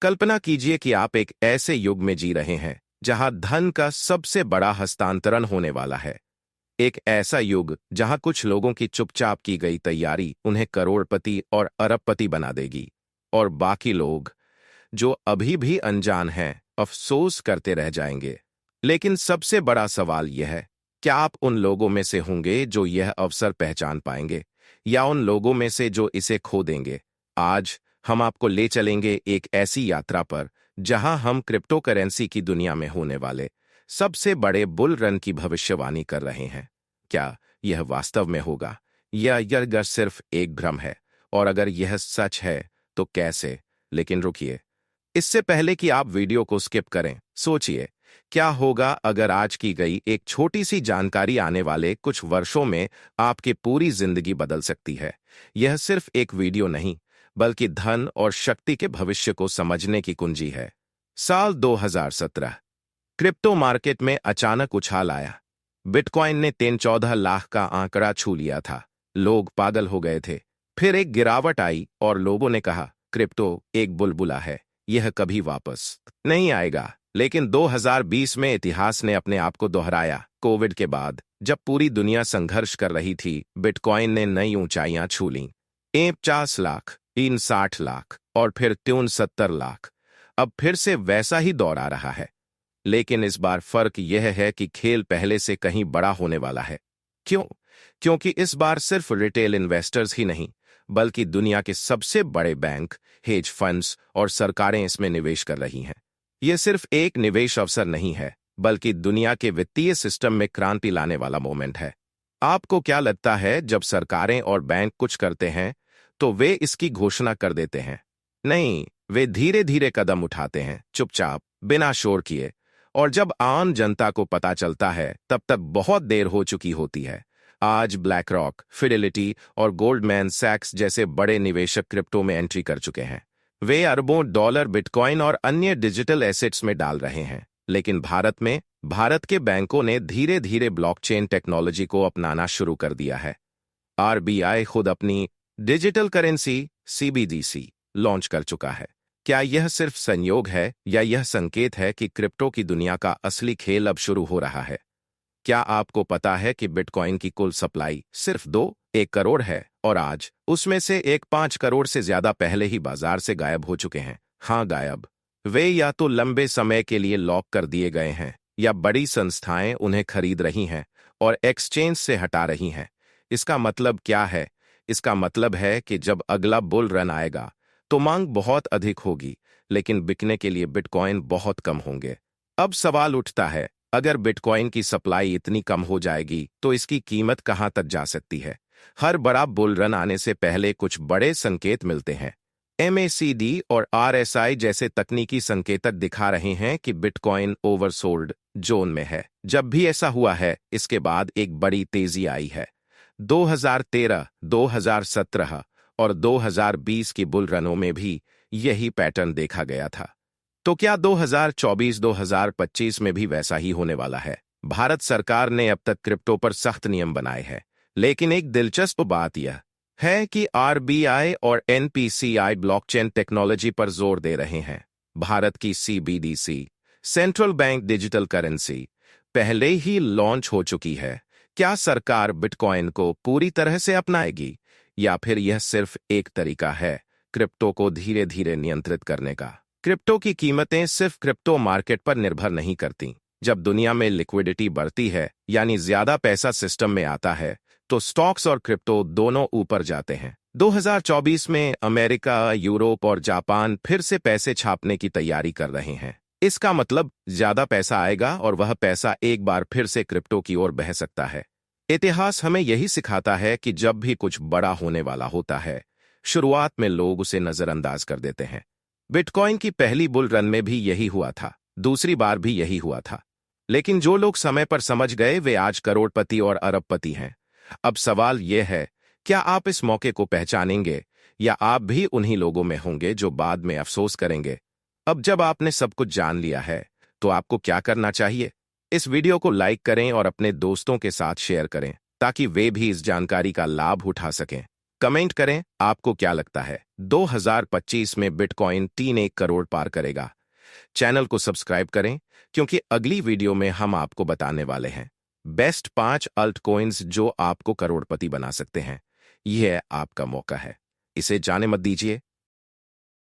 कल्पना कीजिए कि आप एक ऐसे युग में जी रहे हैं जहां धन का सबसे बड़ा हस्तांतरण होने वाला है। एक ऐसा युग जहां कुछ लोगों की चुपचाप की गई तैयारी उन्हें करोड़पति और अरबपति बना देगी, और बाकी लोग जो अभी भी अनजान हैं अफसोस करते रह जाएंगे। लेकिन सबसे बड़ा सवाल यह है, क्या आप उन लोगों में से होंगे जो यह अवसर पहचान पाएंगे, या उन लोगों में से जो इसे खो देंगे? आज हम आपको ले चलेंगे एक ऐसी यात्रा पर जहां हम क्रिप्टो करेंसी की दुनिया में होने वाले सबसे बड़े बुल रन की भविष्यवाणी कर रहे हैं। क्या यह वास्तव में होगा, या यह सिर्फ एक भ्रम है? और अगर यह सच है तो कैसे? लेकिन रुकिए, इससे पहले कि आप वीडियो को स्किप करें, सोचिए, क्या होगा अगर आज की गई एक छोटी सी जानकारी आने वाले कुछ वर्षों में आपकी पूरी जिंदगी बदल सकती है। यह सिर्फ एक वीडियो नहीं, बल्कि धन और शक्ति के भविष्य को समझने की कुंजी है। साल 2017, क्रिप्टो मार्केट में अचानक उछाल आया। बिटकॉइन ने 13-14 लाख का आंकड़ा छू लिया था। लोग पागल हो गए थे। फिर एक गिरावट आई और लोगों ने कहा, क्रिप्टो एक बुलबुला है, यह कभी वापस नहीं आएगा। लेकिन 2020 में इतिहास ने अपने आप को दोहराया। कोविड के बाद जब पूरी दुनिया संघर्ष कर रही थी, बिटकॉइन ने नई ऊंचाइयां छू लीं। 50 लाख, 60 लाख और फिर 70 लाख। अब फिर से वैसा ही दौर आ रहा है। लेकिन इस बार फर्क यह है कि खेल पहले से कहीं बड़ा होने वाला है। क्यों? क्योंकि इस बार सिर्फ रिटेल इन्वेस्टर्स ही नहीं, बल्कि दुनिया के सबसे बड़े बैंक, हेज फंड्स और सरकारें इसमें निवेश कर रही हैं। यह सिर्फ एक निवेश अवसर नहीं है, बल्कि दुनिया के वित्तीय सिस्टम में क्रांति लाने वाला मोमेंट है। आपको क्या लगता है, जब सरकारें और बैंक कुछ करते हैं तो वे इसकी घोषणा कर देते हैं? नहीं, वे धीरे धीरे कदम उठाते हैं, चुपचाप, बिना शोर किए। और जब आम जनता को पता चलता है, तब तक बहुत देर हो चुकी होती है। आज ब्लैक रॉक, फिडेलिटी और गोल्डमैन सैक्स जैसे बड़े निवेशक क्रिप्टो में एंट्री कर चुके हैं। वे अरबों डॉलर बिटकॉइन और अन्य डिजिटल एसेट्स में डाल रहे हैं। लेकिन भारत के बैंकों ने धीरे धीरे ब्लॉकचेन टेक्नोलॉजी को अपनाना शुरू कर दिया है। आरबीआई खुद अपनी डिजिटल करेंसी सीबीडीसी लॉन्च कर चुका है। क्या यह सिर्फ संयोग है, या यह संकेत है कि क्रिप्टो की दुनिया का असली खेल अब शुरू हो रहा है? क्या आपको पता है कि बिटकॉइन की कुल सप्लाई सिर्फ 1 करोड़ है, और आज उसमें से 5 करोड़ से ज्यादा पहले ही बाजार से गायब हो चुके हैं? हाँ, गायब। वे या तो लंबे समय के लिए लॉक कर दिए गए हैं, या बड़ी संस्थाएं उन्हें खरीद रही हैं और एक्सचेंज से हटा रही हैं। इसका मतलब क्या है? इसका मतलब है कि जब अगला बुल रन आएगा तो मांग बहुत अधिक होगी, लेकिन बिकने के लिए बिटकॉइन बहुत कम होंगे। अब सवाल उठता है, अगर बिटकॉइन की सप्लाई इतनी कम हो जाएगी तो इसकी कीमत कहां तक जा सकती है? हर बड़ा बुल रन आने से पहले कुछ बड़े संकेत मिलते हैं। एमएसीडी और आरएसआई जैसे तकनीकी संकेतक दिखा रहे हैं कि बिटकॉइन ओवरसोल्ड जोन में है। जब भी ऐसा हुआ है, इसके बाद एक बड़ी तेजी आई है। 2013, 2017 और 2020 की बुल रनों में भी यही पैटर्न देखा गया था। तो क्या 2024-2025 में भी वैसा ही होने वाला है? भारत सरकार ने अब तक क्रिप्टो पर सख्त नियम बनाए हैं, लेकिन एक दिलचस्प बात यह है कि आरबीआई और एनपीसीआई ब्लॉकचेन टेक्नोलॉजी पर जोर दे रहे हैं। भारत की CBDC, central bank digital currency, पहले ही लॉन्च हो चुकी है। क्या सरकार बिटकॉइन को पूरी तरह से अपनाएगी, या फिर यह सिर्फ एक तरीका है क्रिप्टो को धीरे धीरे नियंत्रित करने का? क्रिप्टो की कीमतें सिर्फ क्रिप्टो मार्केट पर निर्भर नहीं करती। जब दुनिया में लिक्विडिटी बढ़ती है, यानी ज्यादा पैसा सिस्टम में आता है, तो स्टॉक्स और क्रिप्टो दोनों ऊपर जाते हैं। 2024 में अमेरिका, यूरोप और जापान फिर से पैसे छापने की तैयारी कर रहे हैं। इसका मतलब ज्यादा पैसा आएगा और वह पैसा एक बार फिर से क्रिप्टो की ओर बह सकता है। इतिहास हमें यही सिखाता है कि जब भी कुछ बड़ा होने वाला होता है, शुरुआत में लोग उसे नजरअंदाज कर देते हैं। बिटकॉइन की पहली बुल रन में भी यही हुआ था, दूसरी बार भी यही हुआ था। लेकिन जो लोग समय पर समझ गए, वे आज करोड़पति और अरबपति हैं। अब सवाल यह है, क्या आप इस मौके को पहचानेंगे, या आप भी उन्हीं लोगों में होंगे जो बाद में अफसोस करेंगे? अब जब आपने सब कुछ जान लिया है, तो आपको क्या करना चाहिए? इस वीडियो को लाइक करें और अपने दोस्तों के साथ शेयर करें, ताकि वे भी इस जानकारी का लाभ उठा सकें। कमेंट करें, आपको क्या लगता है 2025 में बिटकॉइन 1 करोड़ पार करेगा? चैनल को सब्सक्राइब करें, क्योंकि अगली वीडियो में हम आपको बताने वाले हैं बेस्ट 5 अल्ट कॉइन्स जो आपको करोड़पति बना सकते हैं। यह आपका मौका है, इसे जाने मत दीजिए।